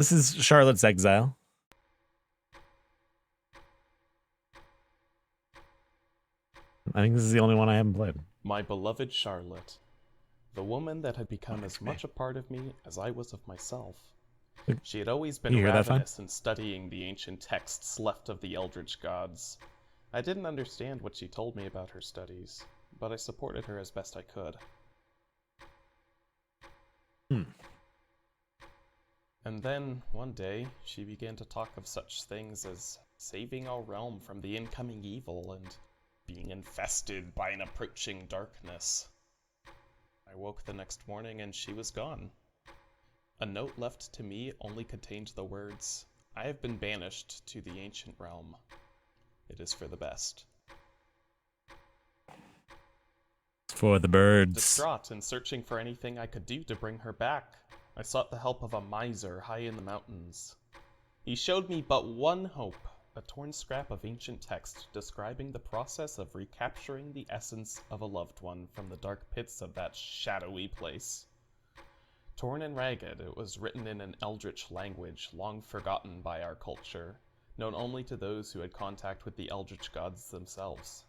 This is Charlotte's Exile. I think this is the only one I haven't played. My beloved Charlotte, the woman that had become as much a part of me as I was of myself. She had always been ravenous in studying the ancient texts left of the Eldritch gods. I didn't understand what she told me about her studies, but I supported her as best I could. And then, one day, she began to talk of such things as saving our realm from the incoming evil and being infested by an approaching darkness. I woke the next morning and she was gone. A note left to me only contained the words, "I have been banished to the ancient realm. It is for the best." For the birds. Distraught and searching for anything I could do to bring her back, I sought the help of a miser high in the mountains. He showed me but one hope, a torn scrap of ancient text describing the process of recapturing the essence of a loved one from the dark pits of that shadowy place. Torn and ragged, it was written in an eldritch language long forgotten by our culture, known only to those who had contact with the eldritch gods themselves.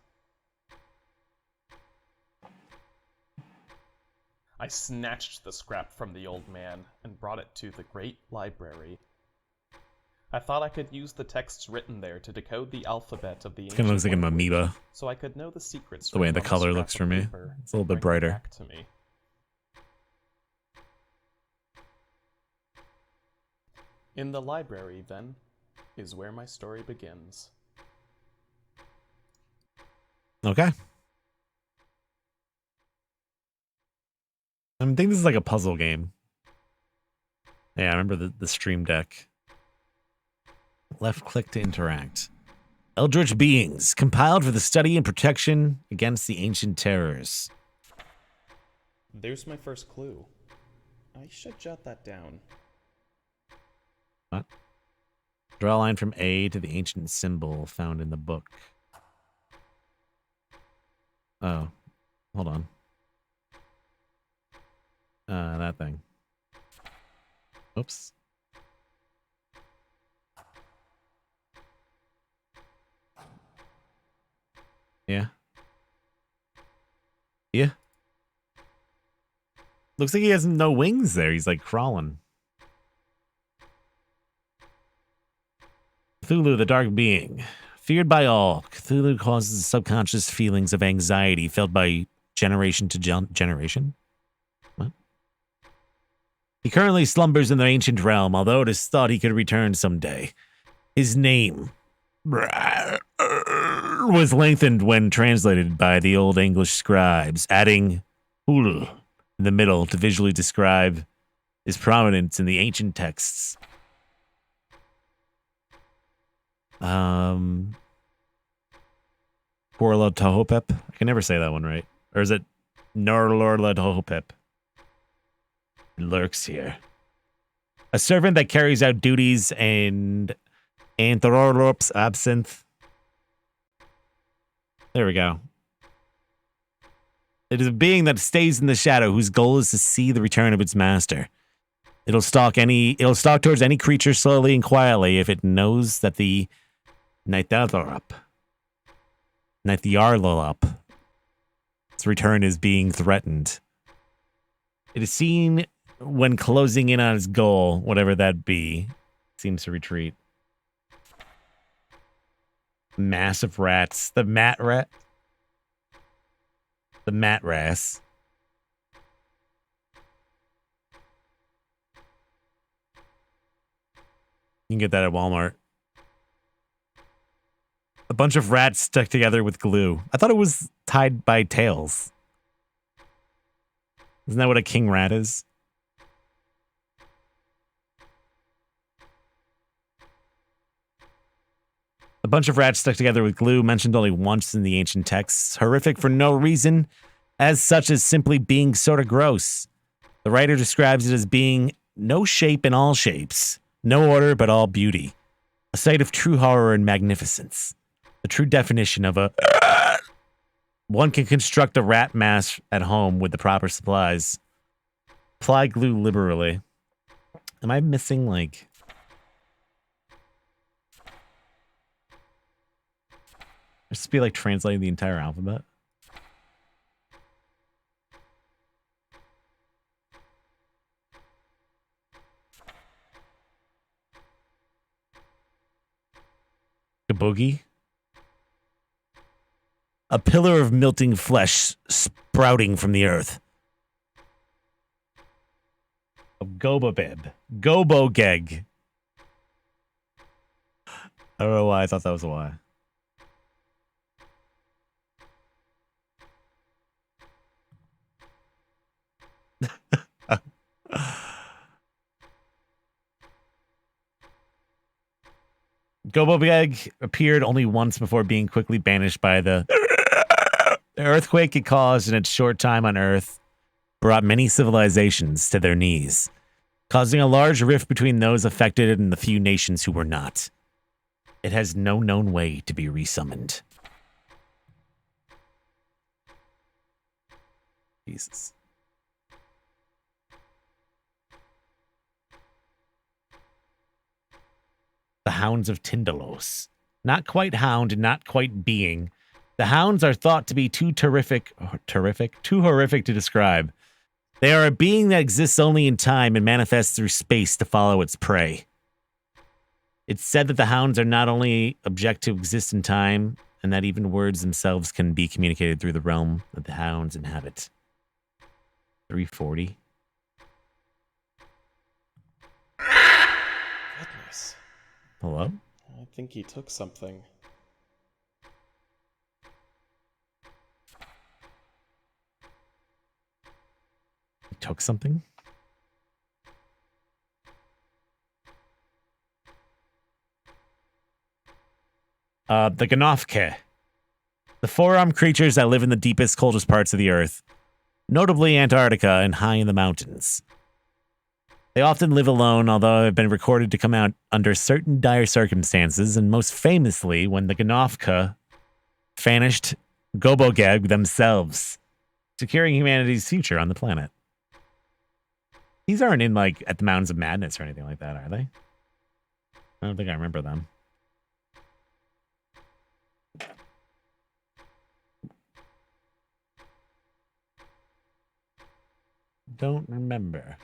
I snatched the scrap from the old man and brought it to the great library. I thought I could use the texts written there to decode the alphabet of the ancient Kind of looks like an amoeba. so I could know the secrets. The way the color looks for me, it's a little bit brighter. Back to me. In the library, then, is where my story begins. Okay. I think this is like a puzzle game. Yeah, I remember the Stream Deck. Left click to interact. Eldritch beings, compiled for the study and protection against the ancient terrors. There's my first clue. I should jot that down. What? Draw a line from A to the ancient symbol found in the book. Oh, hold on. That thing. Oops. Yeah. Yeah. Looks like he has no wings there. He's like crawling. Cthulhu, the dark being. Feared by all, Cthulhu causes subconscious feelings of anxiety felt by generation to generation. What? He currently slumbers in the ancient realm, although it is thought he could return someday. His name was lengthened when translated by the old English scribes, adding "hulu" in the middle to visually describe his prominence in the ancient texts. Porla Tohopep? I can never say that one right. Or is it Norlorla Tohopep? Lurks here. A servant that carries out duties and Anthrorlops absinthe. There we go. It is a being that stays in the shadow, whose goal is to see the return of its master. It'll stalk towards any creature slowly and quietly if it knows that the Nightharlop, its return is being threatened. It is seen when closing in on its goal, whatever that be, seems to retreat. Massive rats. The mat rat. The mat ras. You can get that at Walmart. A bunch of rats stuck together with glue. I thought it was tied by tails. Isn't that what a king rat is? A bunch of rats stuck together with glue, mentioned only once in the ancient texts. Horrific for no reason, as such as simply being sort of gross. The writer describes it as being no shape in all shapes, no order but all beauty. A sight of true horror and magnificence. The true definition of a... One can construct a rat mask at home with the proper supplies. Apply glue liberally. Am I missing, like... Just be like translating the entire alphabet. Boogie. A pillar of melting flesh sprouting from the earth. Gobobib. Gobogeg. I don't know why I thought that was a Y. Gobobeg appeared only once before being quickly banished by the earthquake it caused in its short time on Earth brought many civilizations to their knees, causing a large rift between those affected and the few nations who were not. It has no known way to be resummoned. Jesus. The Hounds of Tindalos. Not quite hound, not quite being. The hounds are thought to be too horrific to describe. They are a being that exists only in time and manifests through space to follow its prey. It's said that the hounds are not only object to exist in time, and that even words themselves can be communicated through the realm that the hounds inhabit. 340. Goodness. Hello? I think he took something. He took something? The Ganofke. The four-armed creatures that live in the deepest, coldest parts of the earth, notably Antarctica and high in the mountains. They often live alone, although have been recorded to come out under certain dire circumstances, and most famously when the Ganofka vanished Gobogeg themselves, securing humanity's future on the planet. These aren't in, like, at the Mountains of Madness or anything like that, are they? I don't think I remember them. Don't remember.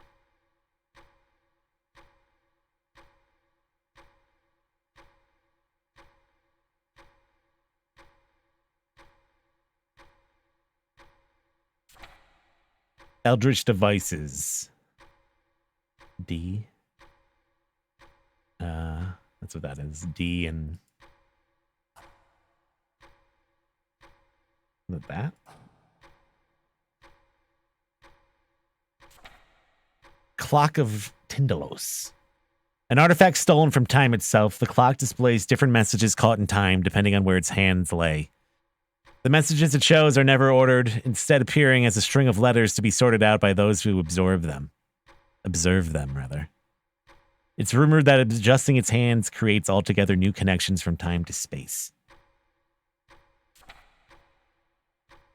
Eldritch devices. D. That's what that is. D and that. Clock of Tindalos. An artifact stolen from time itself, the clock displays different messages caught in time depending on where its hands lay. The messages it shows are never ordered, instead appearing as a string of letters to be sorted out by those who observe them. It's rumored that adjusting its hands creates altogether new connections from time to space.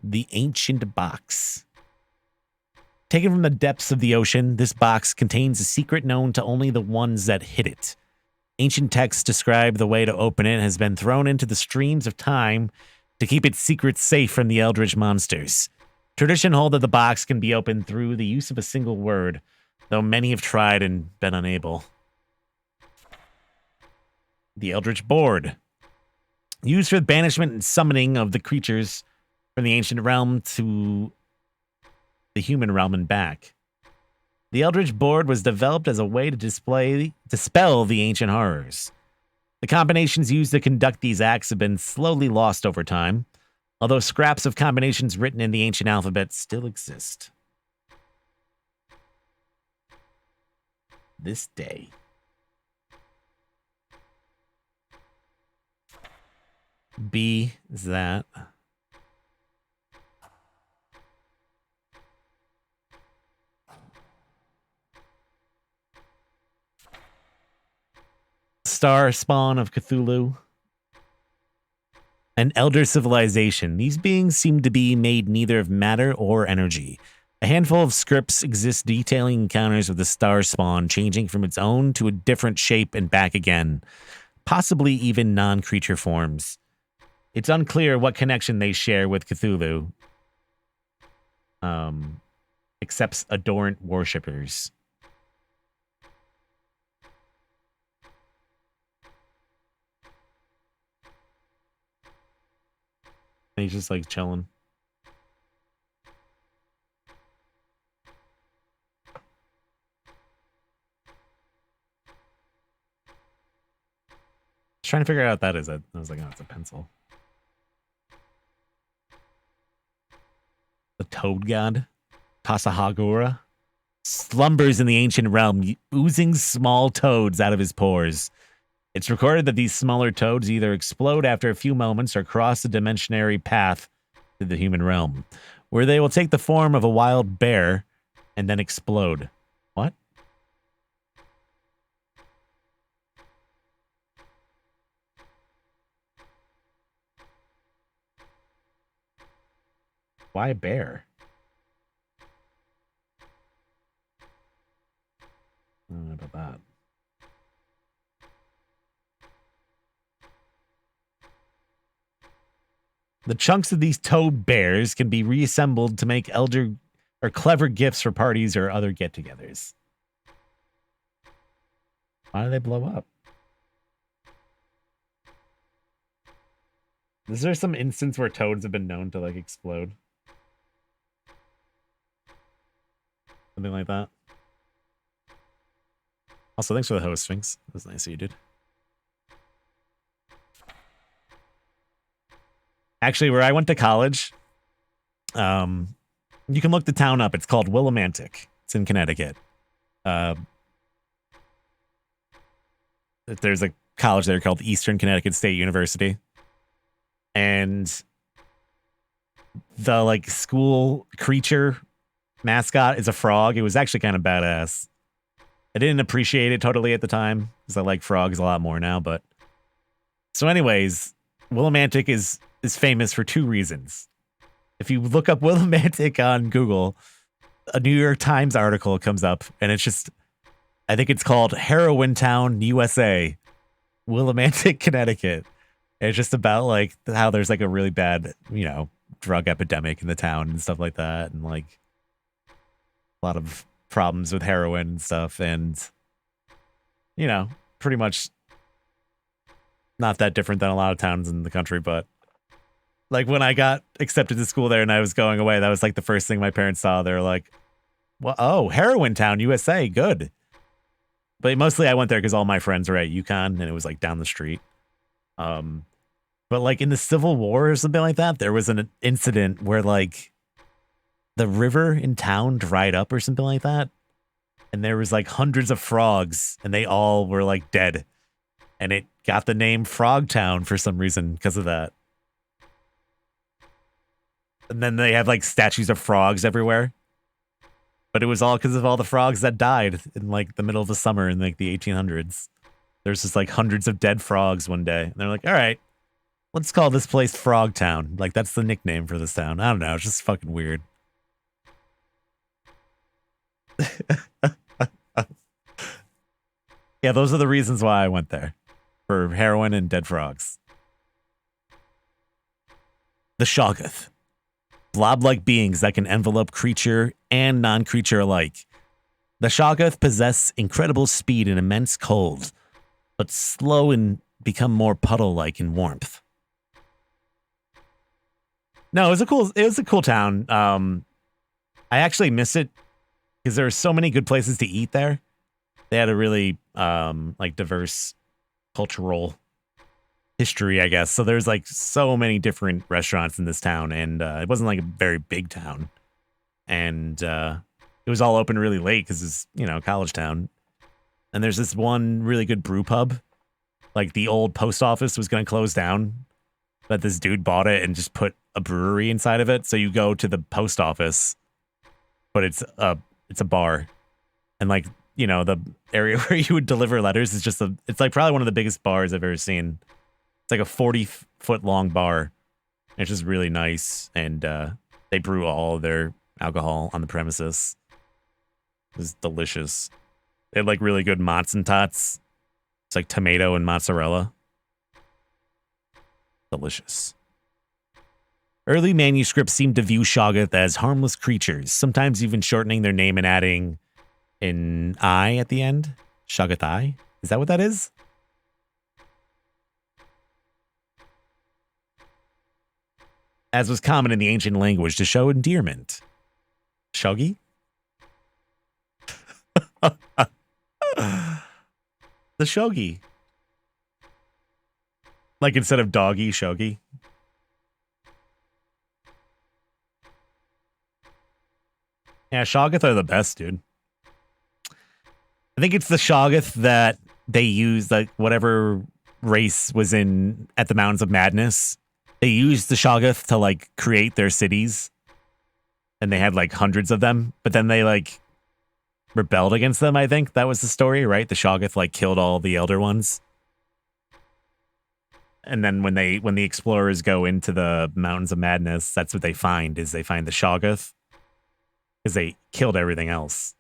The Ancient Box. Taken from the depths of the ocean, this box contains a secret known to only the ones that hid it. Ancient texts describe the way to open it has been thrown into the streams of time to keep its secrets safe from the eldritch monsters. Tradition holds that the box can be opened through the use of a single word, though many have tried and been unable. The Eldritch Board. Used for the banishment and summoning of the creatures from the ancient realm to the human realm and back. The Eldritch Board was developed as a way to dispel the ancient horrors. The combinations used to conduct these acts have been slowly lost over time, although scraps of combinations written in the ancient alphabet still exist. This day. B is that. Star spawn of Cthulhu. An elder civilization. These beings seem to be made neither of matter or energy. A handful of scripts exist detailing encounters with the star spawn, changing from its own to a different shape and back again, possibly even non-creature forms. It's unclear what connection they share with Cthulhu. Except adorant worshippers. And he's just like chilling. Trying to figure out what that is. I was like, oh, it's a pencil. The toad god, Tasahagura, slumbers in the ancient realm, oozing small toads out of his pores. It's recorded that these smaller toads either explode after a few moments or cross the dimensionary path to the human realm, where they will take the form of a wild bear and then explode. What? Why a bear? I don't know about that. The chunks of these toad bears can be reassembled to make elder or clever gifts for parties or other get-togethers. Why do they blow up? Is there some instance where toads have been known to like explode? Something like that. Also, thanks for the host, Sphinx. That was nice of you, dude. Actually, where I went to college, you can look the town up. It's called Willimantic. It's in Connecticut. There's a college there called Eastern Connecticut State University. And the like school creature mascot is a frog. It was actually kind of badass. I didn't appreciate it totally at the time because I like frogs a lot more now. But so, anyways, Willimantic is famous for two reasons. If you look up Willimantic on Google, a New York Times article comes up, and it's just, I think it's called Heroin Town, USA, Willimantic, Connecticut. And it's just about like how there's like a really bad, drug epidemic in the town and stuff like that, and like a lot of problems with heroin and stuff, and pretty much not that different than a lot of towns in the country. But like when I got accepted to school there and I was going away, that was like the first thing my parents saw. They were like, well, oh, Heroin Town, USA, good. But mostly I went there because all my friends were at UConn and it was like down the street. But like in the Civil War or something like that, there was an incident where like the river in town dried up or something like that. And there was like hundreds of frogs and they all were like dead. And it got the name Frogtown for some reason because of that. And then they have like statues of frogs everywhere. But it was all because of all the frogs that died in like the middle of the summer in like the 1800s. There's just like hundreds of dead frogs one day. And they're like, all right, let's call this place Frogtown. Like that's the nickname for this town. I don't know. It's just fucking weird. Yeah, those are the reasons why I went there. For heroin and dead frogs. The Shoggoth. Blob-like beings that can envelope creature and non-creature alike. The Shoggoth possess incredible speed and immense cold, but slow and become more puddle-like in warmth. No, it was a cool town. I actually miss it because there are so many good places to eat there. They had a really like diverse cultural history, I guess. So there's like so many different restaurants in this town, and it wasn't like a very big town, and it was all open really late because it's college town. And there's this one really good brew pub. Like the old post office was going to close down, but this dude bought it and just put a brewery inside of it. So you go to the post office, but it's a bar, and like the area where you would deliver letters is just it's like probably one of the biggest bars I've ever seen. It's like a 40-foot long bar. It's just really nice, and they brew all of their alcohol on the premises. It was delicious. They had like really good mozz and tots. It's like tomato and mozzarella. Delicious. Early manuscripts seem to view Shoggoth as harmless creatures, sometimes even shortening their name and adding an I at the end. Shoggoth I? Is that what that is? As was common in the ancient language to show endearment. Shoggy? The Shogi. Like instead of doggy, Shogi. Yeah, Shoggoth are the best, dude. I think it's the Shoggoth that they used, like whatever race was in at the Mountains of Madness. They used the Shoggoth to like create their cities. And they had like hundreds of them, but then they like rebelled against them, I think. That was the story, right? The Shoggoth like killed all the Elder Ones. And then when the explorers go into the Mountains of Madness, that's what they find the Shoggoth. Because they killed everything else.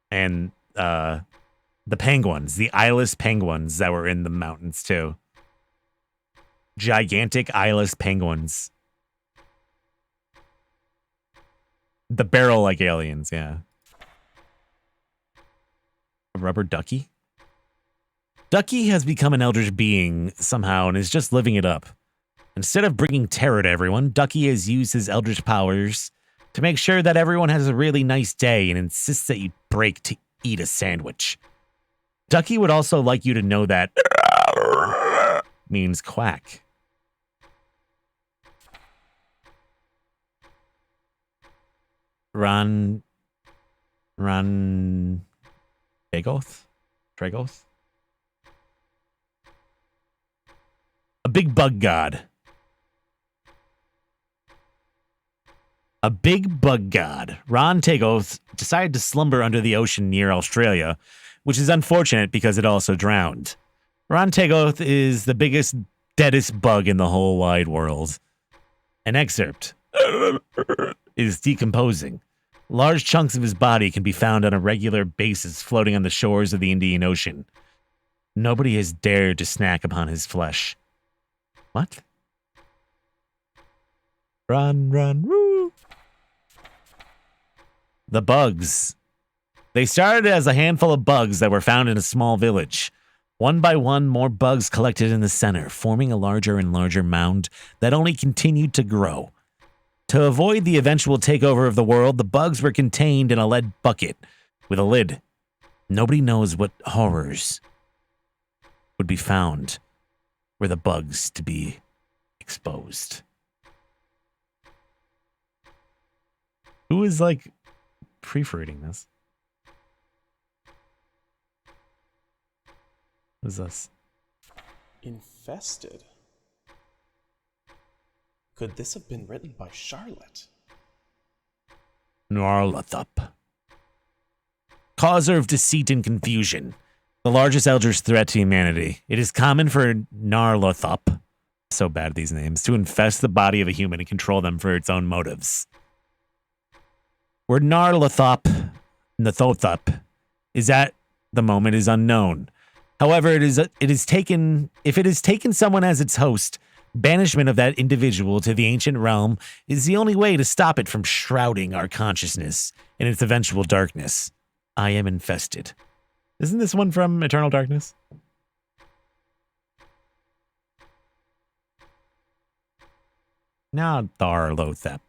And the penguins, the eyeless penguins that were in the mountains too. Gigantic eyeless penguins. The barrel-like aliens, yeah. A rubber ducky? Ducky has become an eldritch being somehow and is just living it up. Instead of bringing terror to everyone, Ducky has used his eldritch powers to make sure that everyone has a really nice day and insists that you break to eat a sandwich. Ducky would also like you to know that means quack. Ran Dagoth? Dragoth? A big bug god. A big bug god. Ron Tagoth decided to slumber under the ocean near Australia, which is unfortunate because it also drowned. Ron Tagoth is the biggest, deadest bug in the whole wide world. An excerpt is decomposing. Large chunks of his body can be found on a regular basis floating on the shores of the Indian Ocean. Nobody has dared to snack upon his flesh. What? Run, woo! The bugs. They started as a handful of bugs that were found in a small village. One by one, more bugs collected in the center, forming a larger and larger mound that only continued to grow. To avoid the eventual takeover of the world, the bugs were contained in a lead bucket with a lid. Nobody knows what horrors would be found were the bugs to be exposed. Who is like proofreading this? What is this? Infested? Could this have been written by Charlotte? Nyarlathotep. Causer of deceit and confusion. The largest eldritch threat to humanity. It is common for Nyarlathotep, so bad these names, to infest the body of a human and control them for its own motives. Where Nyarlathotep is at the moment is unknown. However, if it has taken someone as its host, banishment of that individual to the ancient realm is the only way to stop it from shrouding our consciousness in its eventual darkness. I am infested. Isn't this one from Eternal Darkness? Now, Nyarlathotep.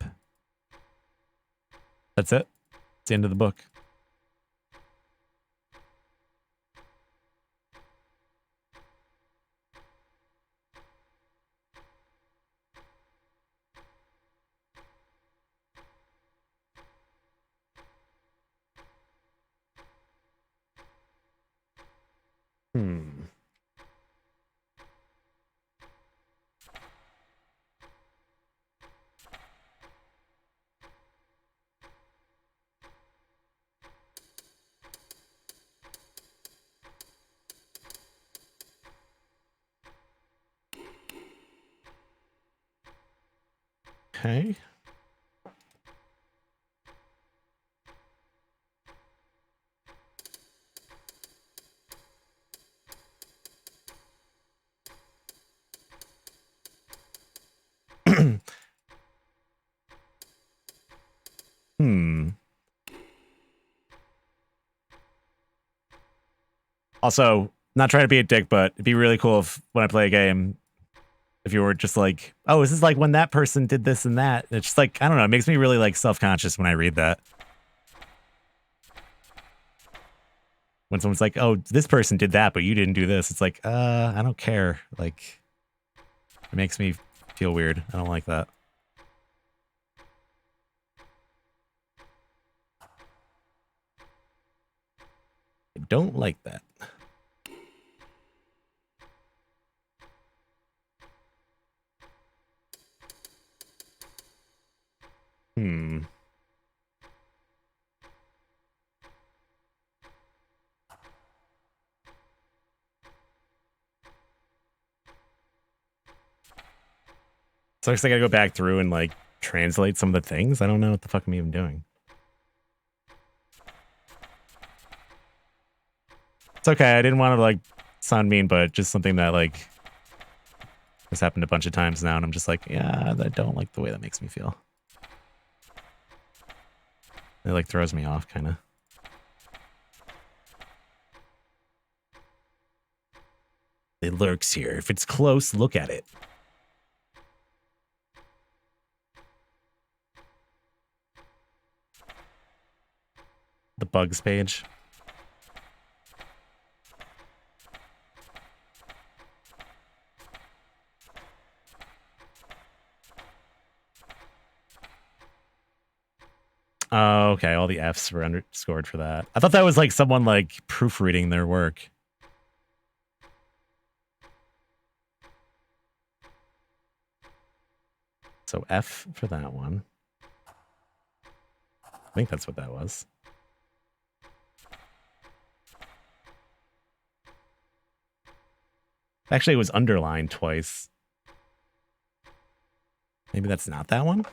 That's it. It's the end of the book. Okay. Also, not trying to be a dick, but it'd be really cool if when I play a game, if you were just like, oh, is this like when that person did this and that? It's just like, I don't know, it makes me really like self-conscious when I read that. When someone's like, oh, this person did that, but you didn't do this. It's like, I don't care. Like, it makes me feel weird. I don't like that. I don't like that. Sucks I gotta go back through and like translate some of the things. I don't know what the fuck I'm even doing. It's okay. I didn't want to like sound mean, but just something that like has happened a bunch of times now, and I'm just like, yeah, I don't like the way that makes me feel. It like throws me off, kind of. It lurks here. If it's close, look at it. The bugs page. Oh, okay. All the Fs were underscored for that. I thought that was like someone like proofreading their work. So F for that one. I think that's what that was. Actually, it was underlined twice. Maybe that's not that one?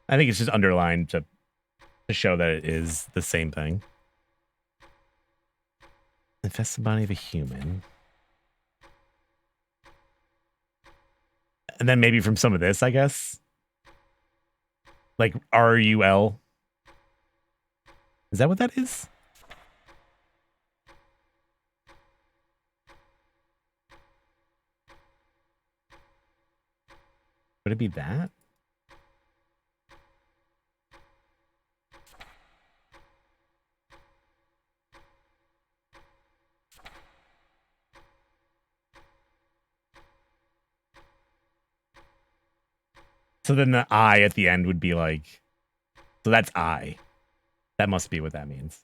I think it's just underlined to show that it is the same thing. Infest the body of a human. And then maybe from some of this, I guess. Like RUL. Is that what that is? Would it be that? So then the I at the end would be like, so that's I. That must be what that means.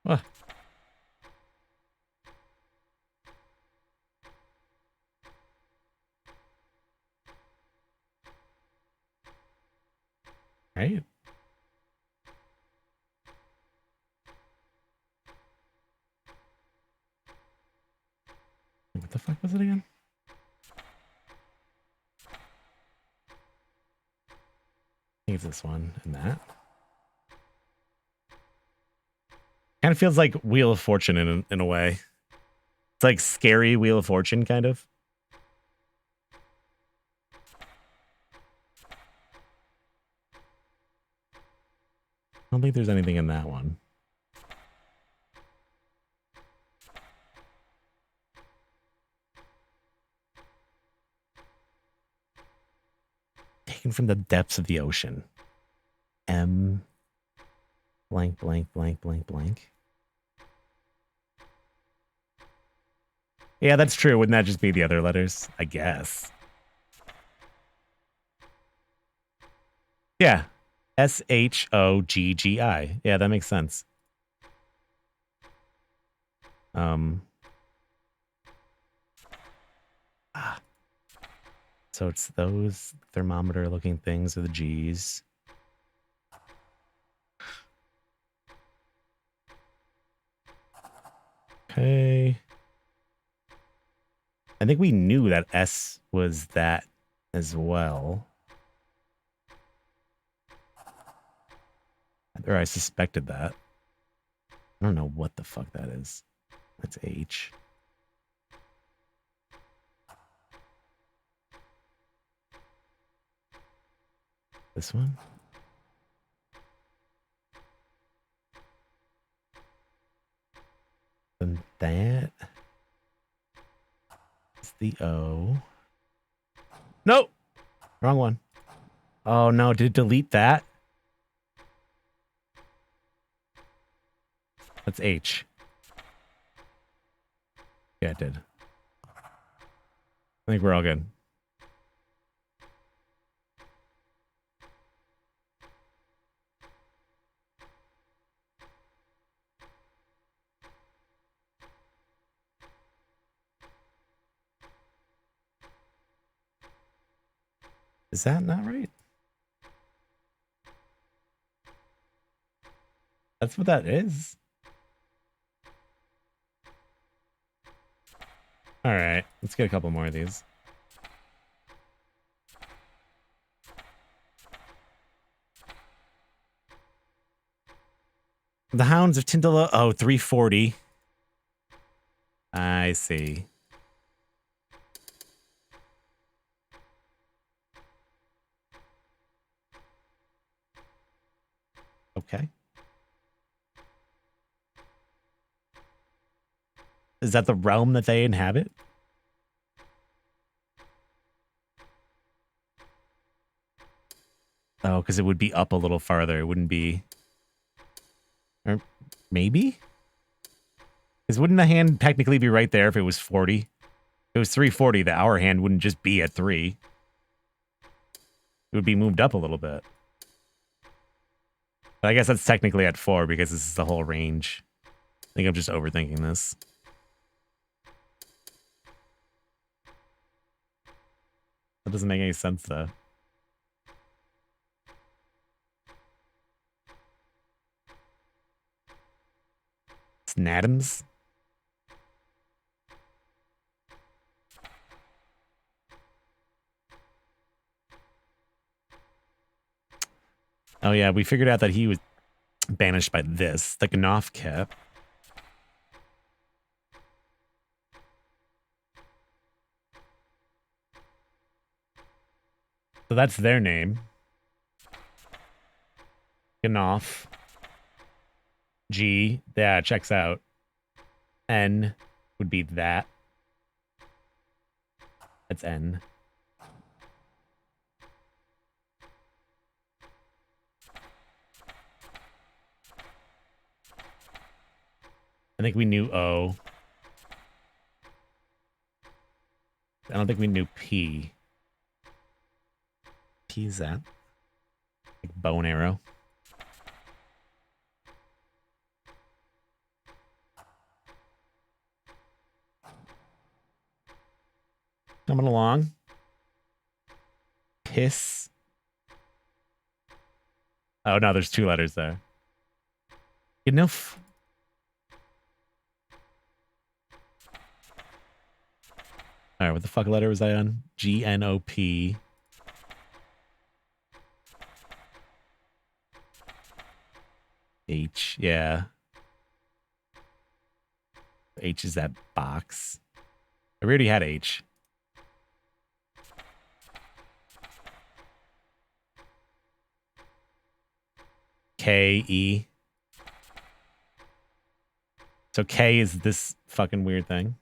Huh. Right? What the fuck was it again? I think it's this one and that. Kind of feels like Wheel of Fortune in a way. It's like scary Wheel of Fortune, kind of. I don't think there's anything in that one. Taken from the depths of the ocean. M blank, blank, blank, blank, blank. Yeah, that's true. Wouldn't that just be the other letters? I guess. Yeah. SHOGGI. Yeah, that makes sense. So it's those thermometer looking things are the G's. Okay. I think we knew that S was that as well. Or I suspected that. I don't know what the fuck that is. That's H. This one? And that is the O. Nope! Wrong one. Oh no, did it delete that? That's H. Yeah, it did. I think we're all good. Is that not right? That's what that is. All right, let's get a couple more of these. The Hounds of Tindala. Oh, 340. I see. Okay. Is that the realm that they inhabit? Oh, because it would be up a little farther. It wouldn't be... Or maybe? Because wouldn't the hand technically be right there if it was 40? If it was 340, the hour hand wouldn't just be at 3. It would be moved up a little bit. But I guess that's technically at 4 because this is the whole range. I think I'm just overthinking this. That doesn't make any sense, though. Snadams? Oh yeah, we figured out that he was banished by this, the Gnoff cap. So that's their name. Gnoff. G, yeah, checks out. N would be that. That's N. I think we knew O. I don't think we knew P. P is that? Like bow and arrow. Coming along. Piss. Oh no, there's 2 letters there. Enough. All right, what the fuck letter was I on? G-N-O-P. H, yeah. H is that box. I already had H. K-E. So K is this fucking weird thing.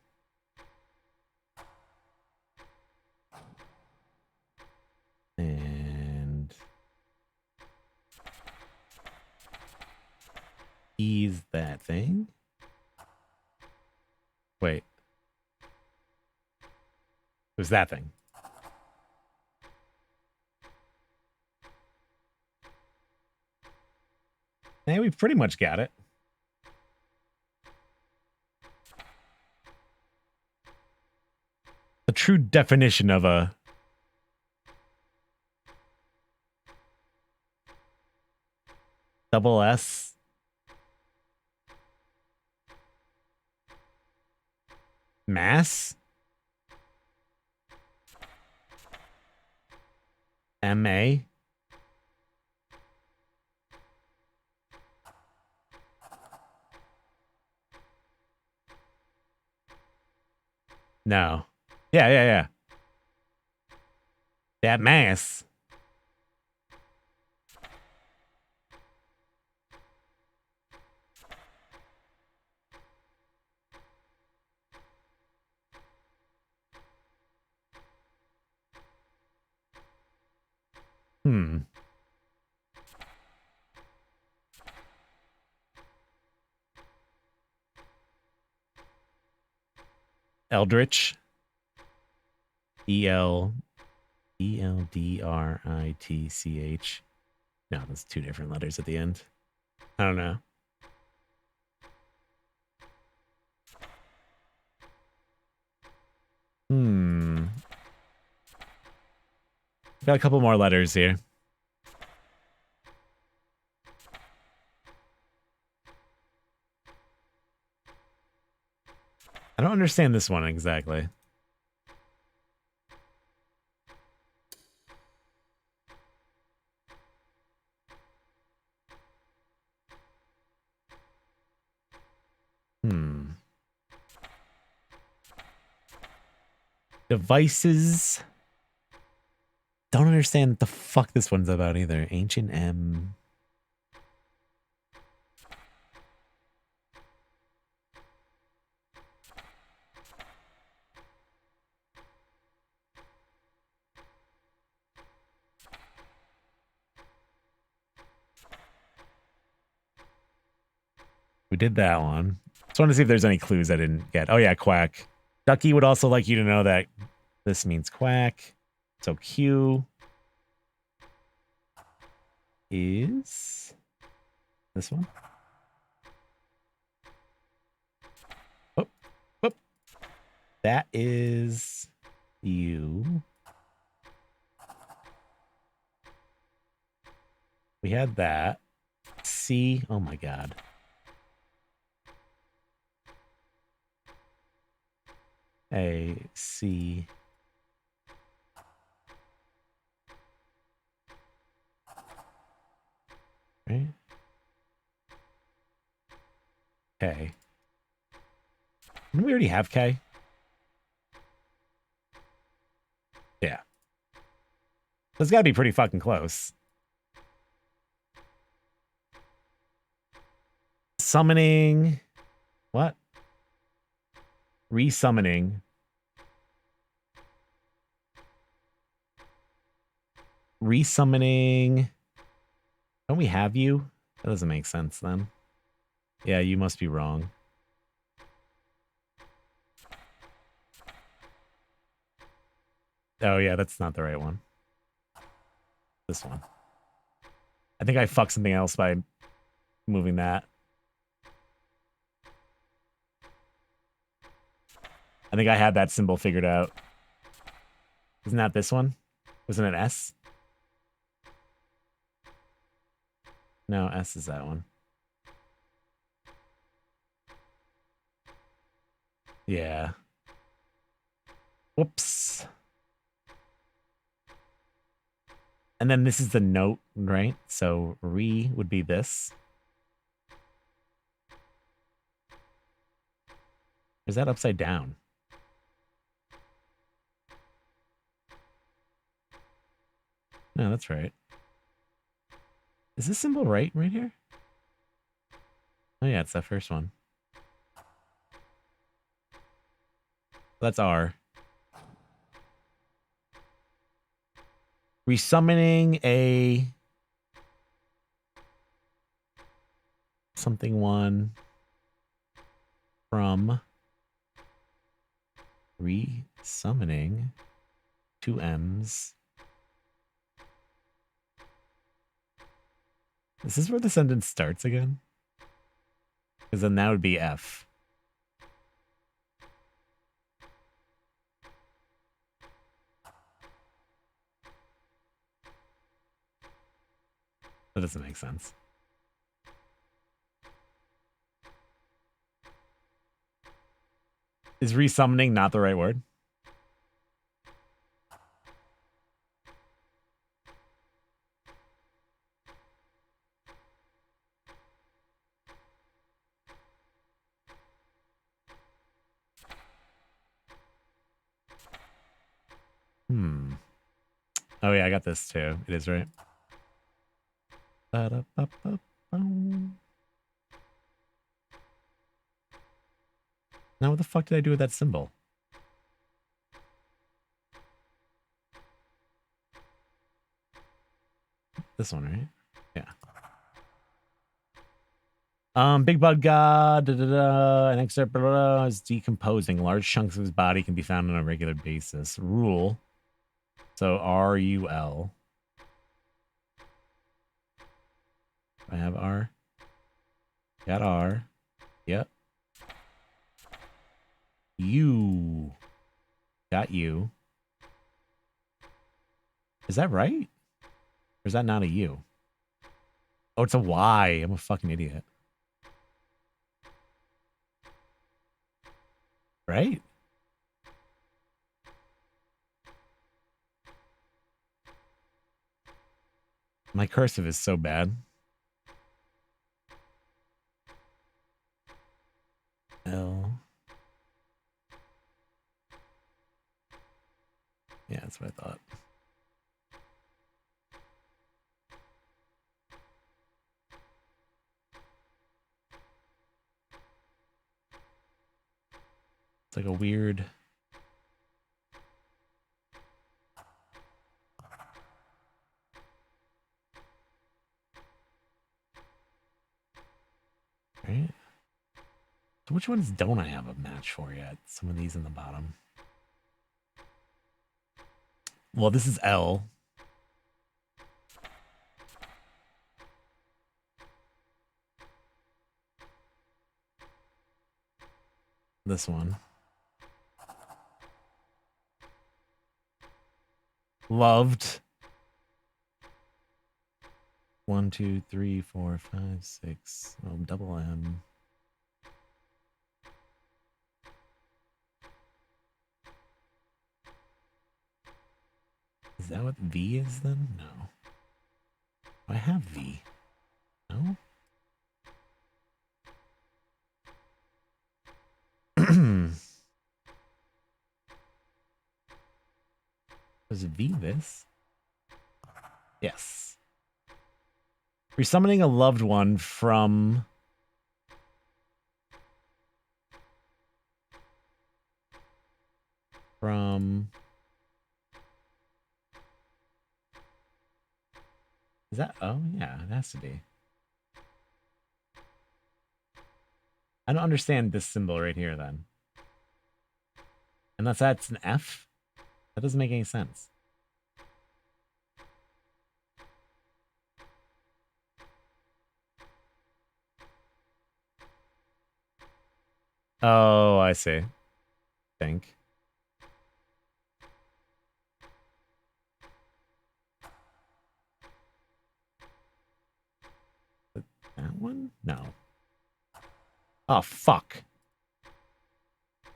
And E's that thing. Wait. It was that thing. Yeah, we pretty much got it. The true definition of a double S. Mass? M-A? No. Yeah. That mass. Eldritch. Eldritch. No, that's two different letters at the end. I don't know. Got a couple more letters here. I don't understand this one exactly. Devices. Don't understand what the fuck this one's about either. Ancient M. We did that one. Just want to see if there's any clues I didn't get. Oh yeah, quack. Ducky would also like you to know that this means quack. So Q is this one. Oh. That is U. We had that. C. Oh my god. A, C. Right? K. Didn't we already have K? Yeah. That's got to be pretty fucking close. Summoning. What? Resummoning. Resummoning. Don't we have you? That doesn't make sense then. Yeah, you must be wrong. Oh yeah, that's not the right one. This one. I think I fucked something else by moving that. I think I had that symbol figured out. Isn't that this one? Wasn't it S? No, S is that one. Yeah. Whoops. And then this is the note, right? So re would be this. Or is that upside down? No, that's right. Is this symbol right here? Oh yeah, it's that first one. That's R. Resummoning a something one from resummoning two M's. Is this where the sentence starts again? Because then that would be F. That doesn't make sense. Is resummoning not the right word? Oh yeah, I got this too. It is right. Now what the fuck did I do with that symbol? This one, right? Yeah. Big Bud God, an excerpt is decomposing. Large chunks of his body can be found on a regular basis. Rule. So R-U-L. I have R. Got R. Yep. U. Got U. Is that right? Or is that not a U? Oh, it's a Y. I'm a fucking idiot. Right? My cursive is so bad. L. Yeah, that's what I thought. It's like a weird... Right? So which ones don't I have a match for yet? Some of these in the bottom. Well, this is L. This one. Loved. 1, 2, 3, 4, 5, 6. Oh, double M. Is that what V is then? No. I have V. No? Was V this? Yes. Resummoning a loved one from... Is that... Oh, yeah, it has to be. I don't understand this symbol right here, then. Unless that's an F? That doesn't make any sense. Oh, I see. Think. That one? No. Oh, fuck.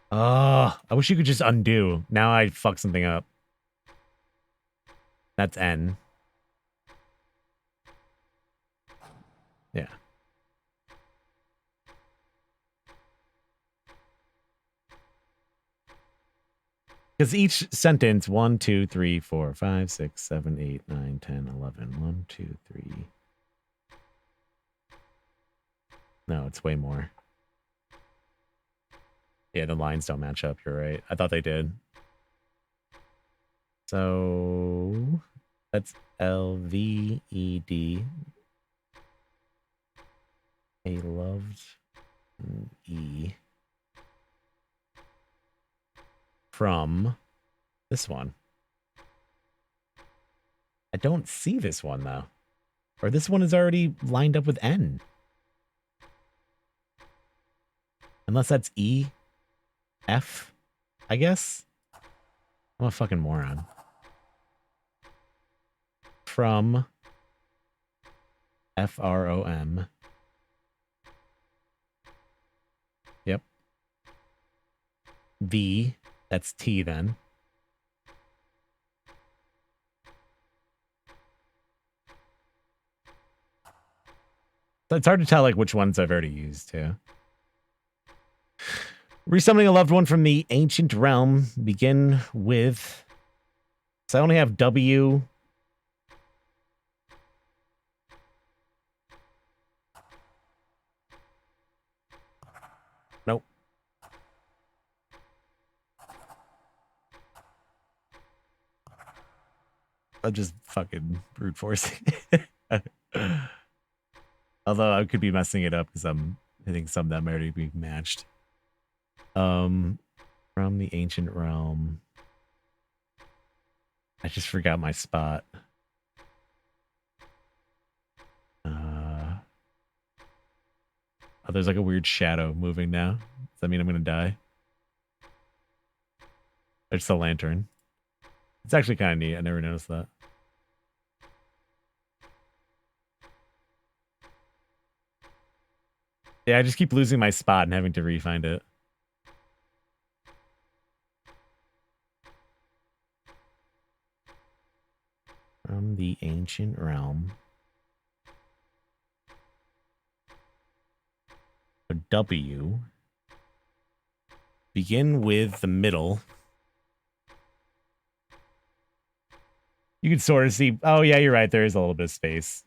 I wish you could just undo. Now I fucked something up. That's N. Yeah. Because each sentence, 1, 2, 3, 4, 5, 6, 7, 8, 9, 10, 11. 1, 2, 3. No, it's way more. Yeah, the lines don't match up. You're right. I thought they did. So that's LVED. A loved E. From this one. I don't see this one, though. Or this one is already lined up with N. Unless that's E. F, I guess. I'm a fucking moron. From FROM. Yep. V, that's T then. So it's hard to tell like which ones I've already used too. Resummoning a loved one from the ancient realm. Begin with... So I only have W, I'm just fucking brute forcing. Although I could be messing it up because I'm hitting some that might already be matched. From the ancient realm. I just forgot my spot. Oh, there's like a weird shadow moving now. Does that mean I'm gonna die? It's the lantern. It's actually kind of neat. I never noticed that. Yeah, I just keep losing my spot and having to re-find it. From the ancient realm. For W. Begin with the middle. You can sort of see. Oh, yeah, you're right. There is a little bit of space.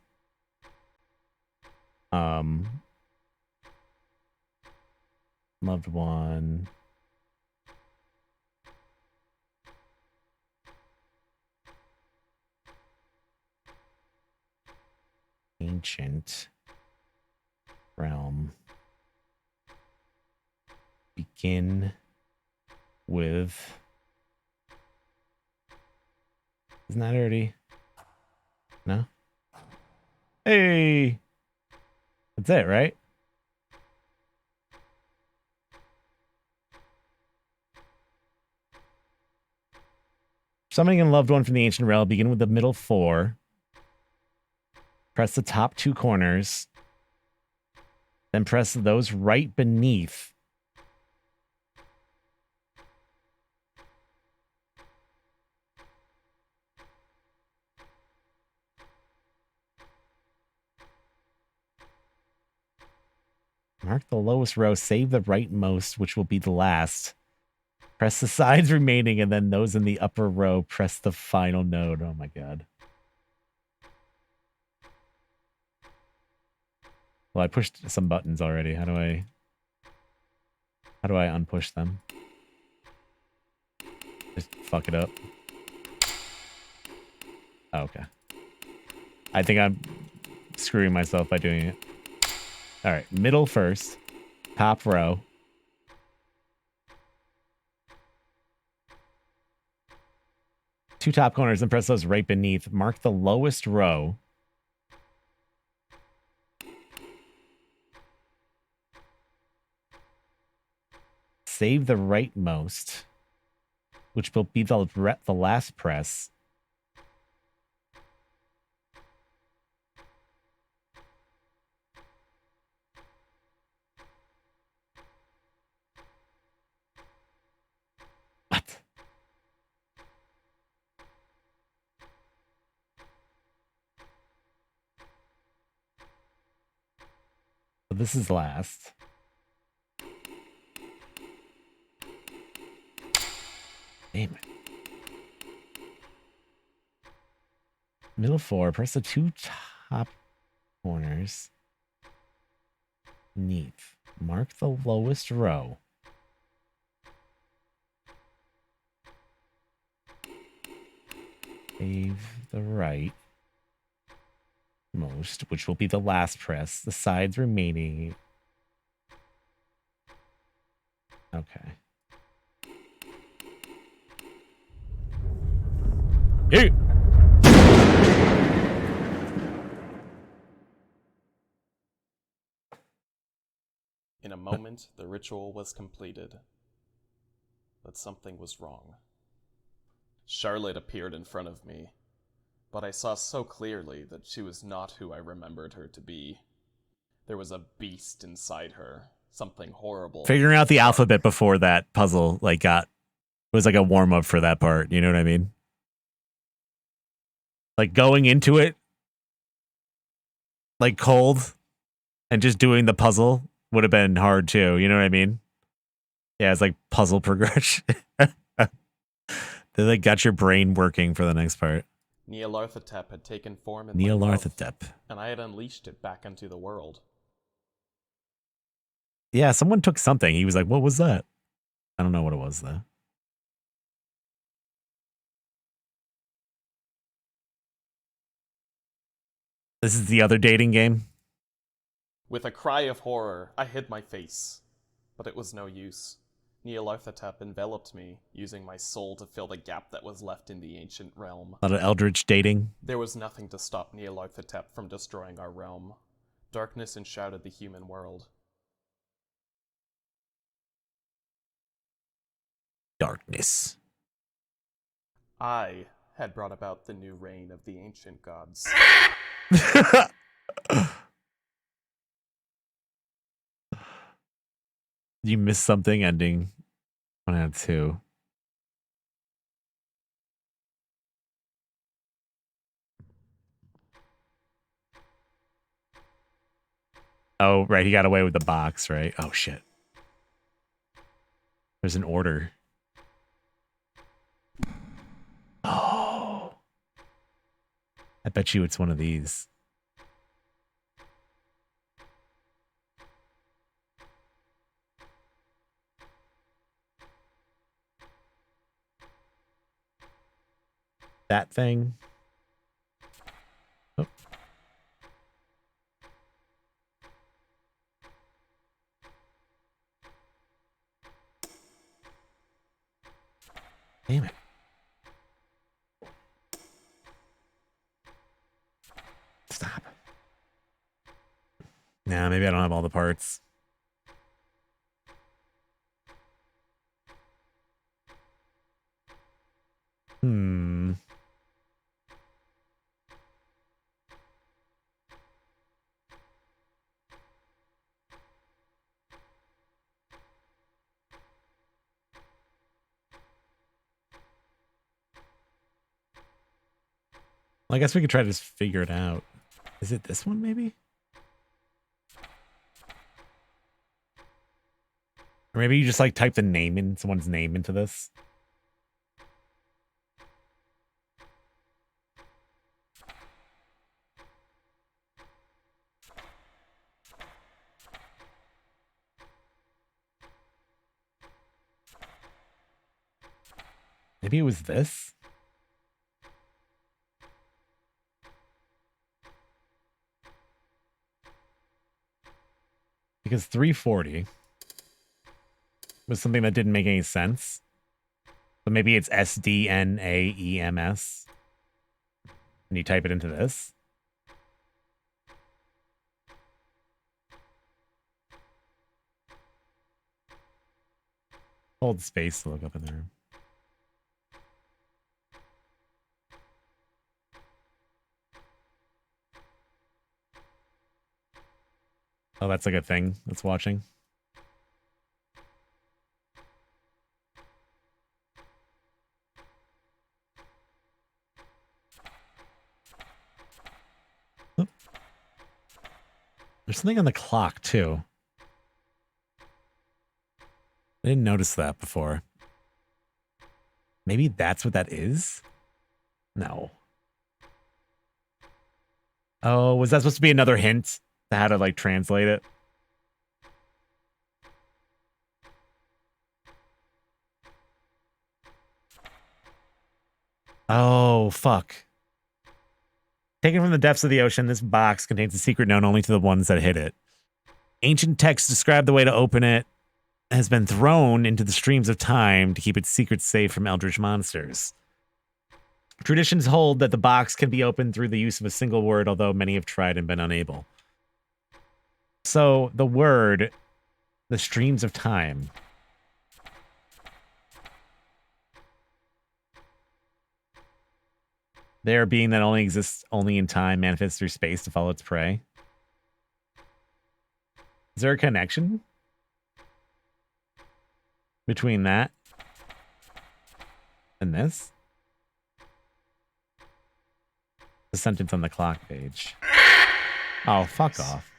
Loved one. Ancient realm. Begin with. Isn't that already? No? Hey! That's it, right? Summoning a loved one from the ancient realm. Begin with the middle 4. Press the top 2 corners. Then press those right beneath. Mark the lowest row. Save the rightmost, which will be the last. Press the sides remaining, and then those in the upper row. Press the final node. Oh my god. Well, I pushed some buttons already. How do I unpush them? Just fuck it up. Oh, okay. I think I'm screwing myself by doing it. All right, middle first. Top row. Two top corners and press those right beneath. Mark the lowest row. Save the rightmost, which will be the last press. What? So this is last. Damn it. Middle 4. Press the 2 top corners. Neath. Mark the lowest row. Save the right most, which will be the last press. The sides remaining. Okay. Hey! In a moment, the ritual was completed. But something was wrong. Charlotte appeared in front of me, but I saw so clearly that she was not who I remembered her to be. There was a beast inside her, something horrible. Figuring out the alphabet before that puzzle was like a warm-up for that part, you know what I mean? Like going into it like cold and just doing the puzzle would have been hard too, you know what I mean? Yeah, it's like puzzle progression. They like got your brain working for the next part. Nyarlathotep had taken form in my mouth, Nyarlathotep. and I had unleashed it back into the world. Yeah, someone took something. He was like, what was that? I don't know what it was though. This is the other dating game. With a cry of horror, I hid my face. But it was no use. Nyarlathotep enveloped me, using my soul to fill the gap that was left in the ancient realm. A lot of eldritch dating. There was nothing to stop Nyarlathotep from destroying our realm. Darkness enshrouded the human world. Darkness. I had brought about the new reign of the ancient gods. You missed something ending 1 out of 2. Oh, right. He got away with the box, right? Oh, shit. There's an order. Oh. I bet you it's one of these. That thing. Oh. Damn it. Stop. Nah, maybe I don't have all the parts. Well, I guess we could try to just figure it out. Is it this one, maybe? Or maybe you just like type the name in someone's name into this. Maybe it was this. Because 340 was something that didn't make any sense. But maybe it's SDNAEMS. And you type it into this. Hold space to look up in the room. Oh, that's like a thing that's watching. Oh. There's something on the clock, too. I didn't notice that before. Maybe that's what that is? No. Oh, was that supposed to be another hint to how to, like, translate it? Oh, fuck. Taken from the depths of the ocean, this box contains a secret known only to the ones that hit it. Ancient texts describe the way to open it. Has been thrown into the streams of time to keep its secrets safe from eldritch monsters. Traditions hold that the box can be opened through the use of a single word, although many have tried and been unable. So the word, the streams of time. There, being that only exists only in time, manifests through space to follow its prey. Is there a connection between that and this? The sentence on the clock page. Oh, fuck off.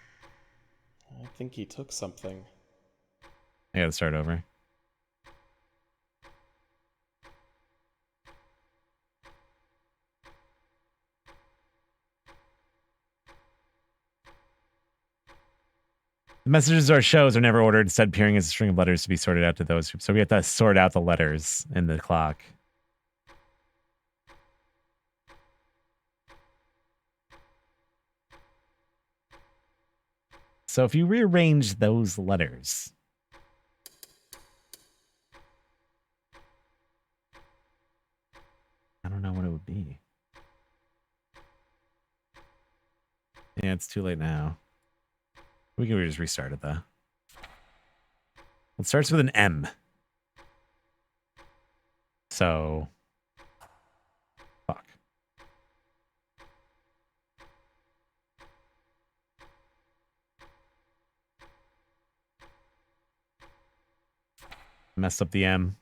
I think he took something. I gotta start over. The messages our shows are never ordered, instead appearing as a string of letters to be sorted out to those. So we have to sort out the letters in the clock. So if you rearrange those letters, I don't know what it would be. Yeah, it's too late now. We can just restart it though. It starts with an M. So, fuck. Messed up the M.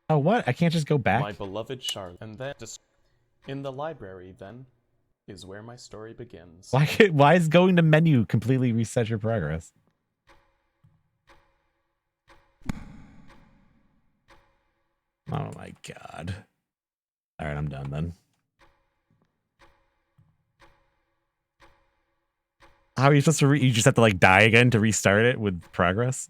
Oh, what? I can't just go back? My beloved Charlotte. And then, in the library, then, is where my story begins. Why is going to menu completely reset your progress? Oh my god. All right, I'm done then. How are you supposed to you just have to like die again to restart it with progress?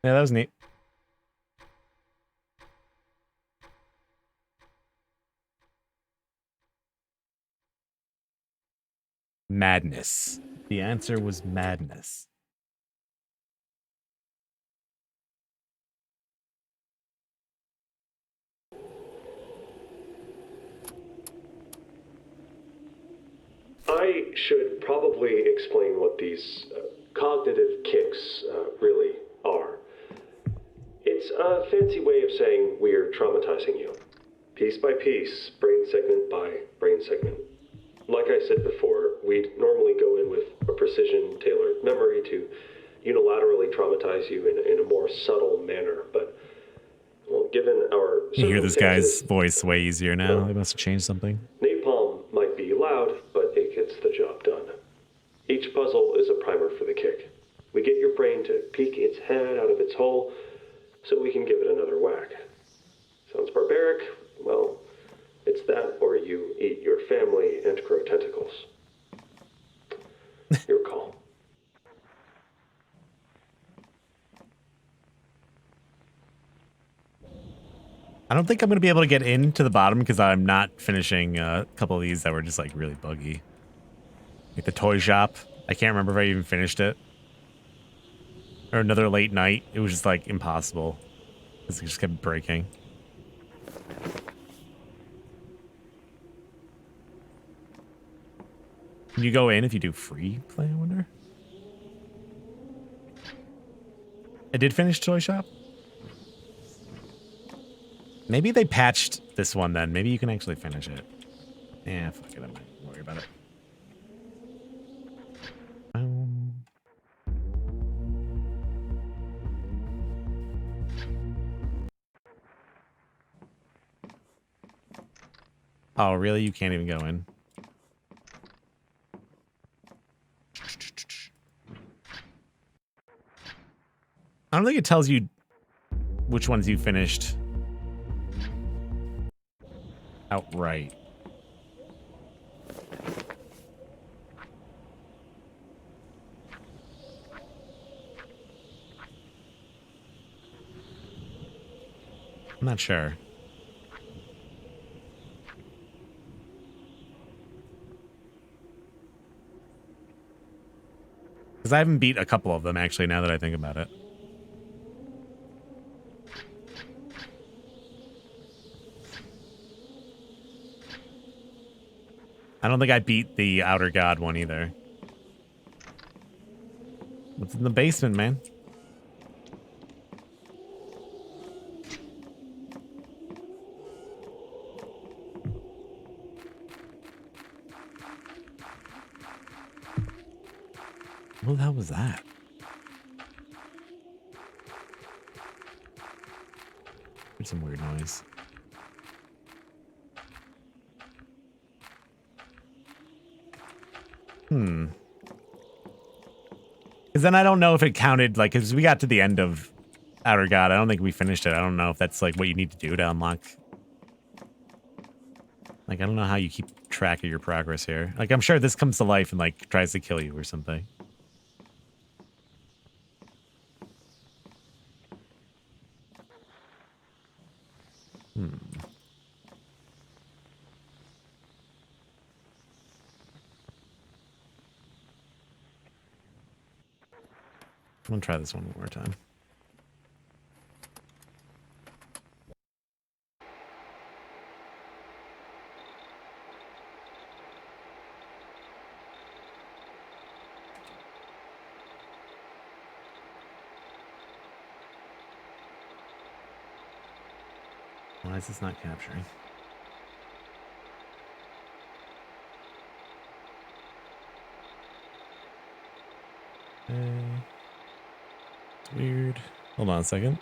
Yeah, that was neat. Madness. The answer was madness. I should probably explain what these cognitive kicks really are. It's a fancy way of saying we're traumatizing you. Piece by piece, brain segment by brain segment. Like I said before, we'd normally go in with a precision-tailored memory to unilaterally traumatize you in a more subtle manner, but well, given our You hear this guy's voice way easier now. They must have changed something. Napalm might be loud, but it gets the job done. Each puzzle is a primer for the kick. We get your brain to peek its head out of its hole so we can give it another whack. Sounds barbaric? Well, it's that or you eat your family and grow tentacles. Your call. I don't think I'm going to be able to get into the bottom because I'm not finishing a couple of these that were just like really buggy. Like the toy shop. I can't remember if I even finished it. Or another late night. It was just like impossible. It just kept breaking. Can you go in if you do free play, I wonder? I did finish Toy Shop. Maybe they patched this one then. Maybe you can actually finish it. Yeah, fuck it. I'm not worry about it. Oh, really? You can't even go in? I don't think it tells you which ones you finished outright. I'm not sure. Because I haven't beat a couple of them, actually, now that I think about it. I don't think I beat the Outer God one either. What's in the basement, man? What the hell was that? Here's some weird noise. Because then I don't know if it counted, like, because we got to the end of Outer God. I don't think we finished it. I don't know if that's, like, what you need to do to unlock Like, I don't know how you keep track of your progress here. Like, I'm sure this comes to life and, like, tries to kill you or something. I'm gonna try this one more time. Why is this not capturing? Okay. It's weird. Hold on a second.